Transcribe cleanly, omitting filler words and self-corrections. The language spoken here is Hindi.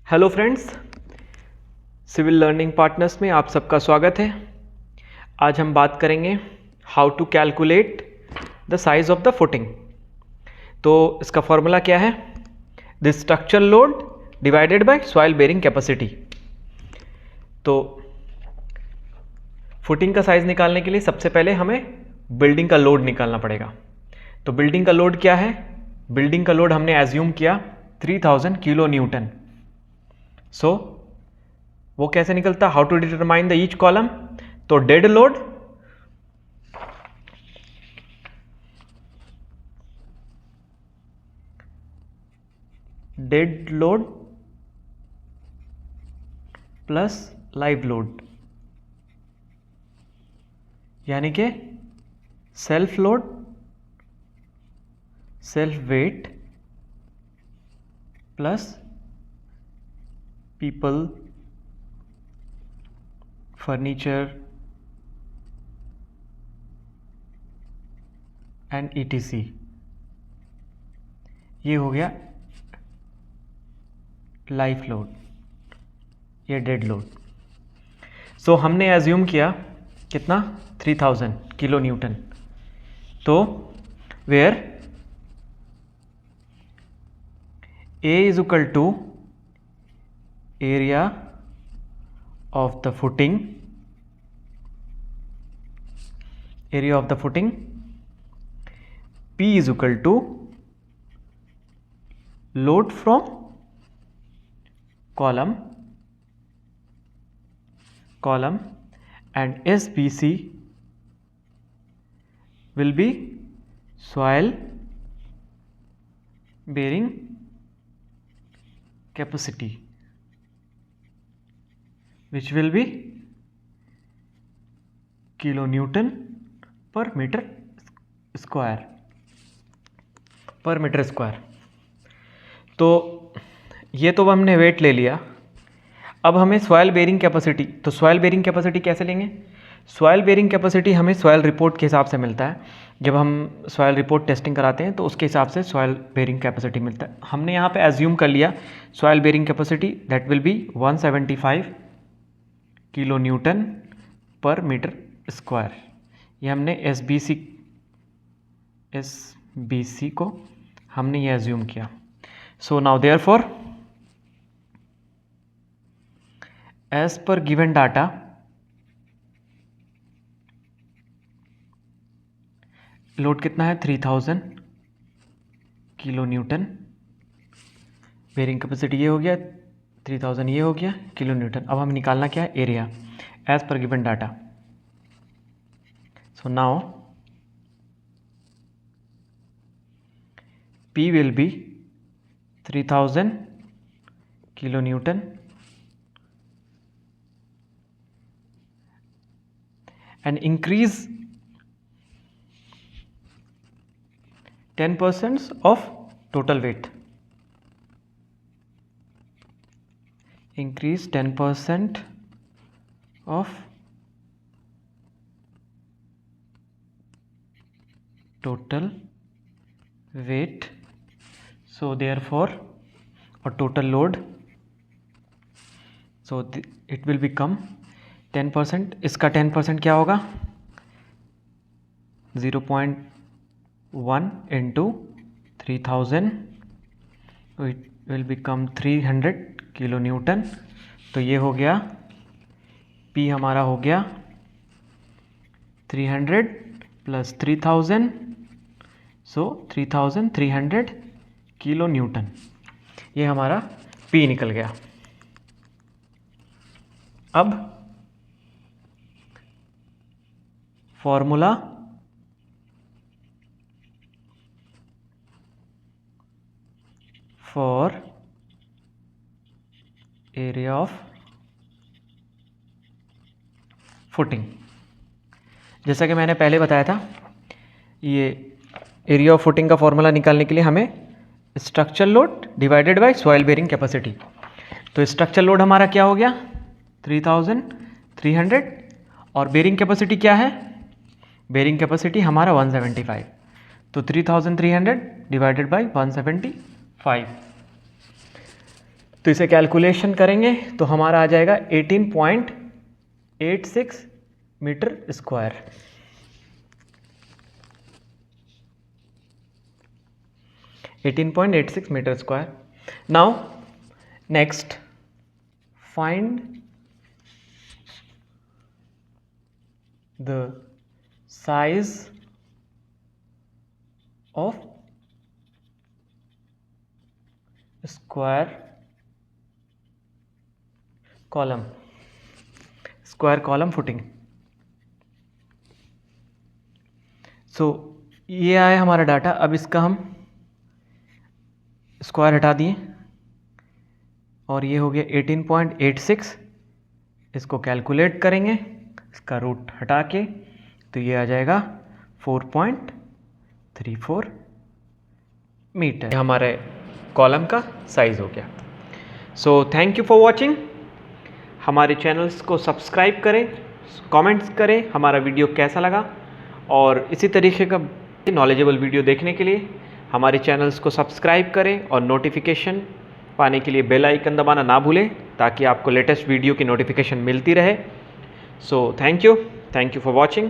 Hello friends, civil learning partners में आप सबका स्वागत है। आज हम बात करेंगे how to calculate the size of the footing. तो इसका फॉर्मूला क्या है? The structural load divided by soil bearing capacity. तो फुटिंग का साइज निकालने के लिए सबसे पहले हमें बिल्डिंग का लोड निकालना पड़ेगा। तो बिल्डिंग का लोड क्या है? बिल्डिंग का लोड हमने एज्यूम किया 3000 किलो न्यूटन। सो वो कैसे निकलता? How to determine the each column? तो dead load plus live load, यानी कि self load, self weight plus people, furniture and ETC। ये हो गया लाइफ लोड, ये डेड लोड। सो हमने एज्यूम किया कितना? 3000 किलो न्यूटन। तो where A is equal to area of the footing, area of the footing, P is equal to load from column and SBC will be soil bearing capacity, which will be kilo newton per metre square. तो ये तो हमने वेट ले लिया। अब हमें सॉइल बेरिंग कैपेसिटी, तो सॉइल बेरिंग कैपेसिटी कैसे लेंगे? सॉइल बेरिंग कैपेसिटी हमें सॉइल रिपोर्ट के हिसाब से मिलता है। जब हम सॉइल रिपोर्ट टेस्टिंग कराते हैं तो उसके हिसाब से सॉइल बेरिंग कैपेसिटी मिलता है। हमने यहाँ पे एज्यूम कर लिया soil bearing capacity that will be 175 kilo newton per metre square. ये हमने SBC को हमने ये एज्यूम किया। So now therefore as per given data load कितना है? 3000 किलो न्यूटन। बेरिंग कैपेसिटी ये हो गया 3000, ये हो गया किलो न्यूटन। अब हमें निकालना क्या है? Area as per given data. So now P will be 3000 kilo newton and increase 10% of total weight. Increase 10% of total weight. So therefore, or total load. So it will become 10%. इसका 10% क्या होगा? 0.1 into 3000, it will become 300 kilo newton. तो ये हो गया P हमारा हो गया 300 प्लस 3000, सो 3300 किलो न्यूटन। ये हमारा P निकल गया। अब formula for area of footing, जैसा कि मैंने पहले बताया था, ये एरिया ऑफ फुटिंग का फॉर्मूला निकालने के लिए हमें structural load divided by soil bearing capacity. तो स्ट्रक्चरल लोड हमारा क्या हो गया? 3300 और बेरिंग कैपेसिटी क्या है? बेरिंग कैपेसिटी हमारा 175। तो 3300 डिवाइडेड बाय 175। तो इसे कैलकुलेशन करेंगे तो हमारा आ जाएगा 18.86 meter square. Meter square. Now next find the size of square column, square column footing. So ये आया हमारा डाटा। अब इसका हम स्क्वायर हटा दिए और ये हो गया 18.86। इसको कैलकुलेट करेंगे, इसका रूट हटा के, तो ये आ जाएगा 4.34 मीटर। हमारे कॉलम का साइज हो गया। So thank you for watching. हमारे चैनल्स को सब्सक्राइब करें, कमेंट्स करें हमारा वीडियो कैसा लगा, और इसी तरीके का नॉलेजेबल वीडियो देखने के लिए हमारे चैनल्स को सब्सक्राइब करें और नोटिफिकेशन पाने के लिए बेल आइकन दबाना ना भूलें, ताकि आपको लेटेस्ट वीडियो की नोटिफिकेशन मिलती रहे। So thank you for watching.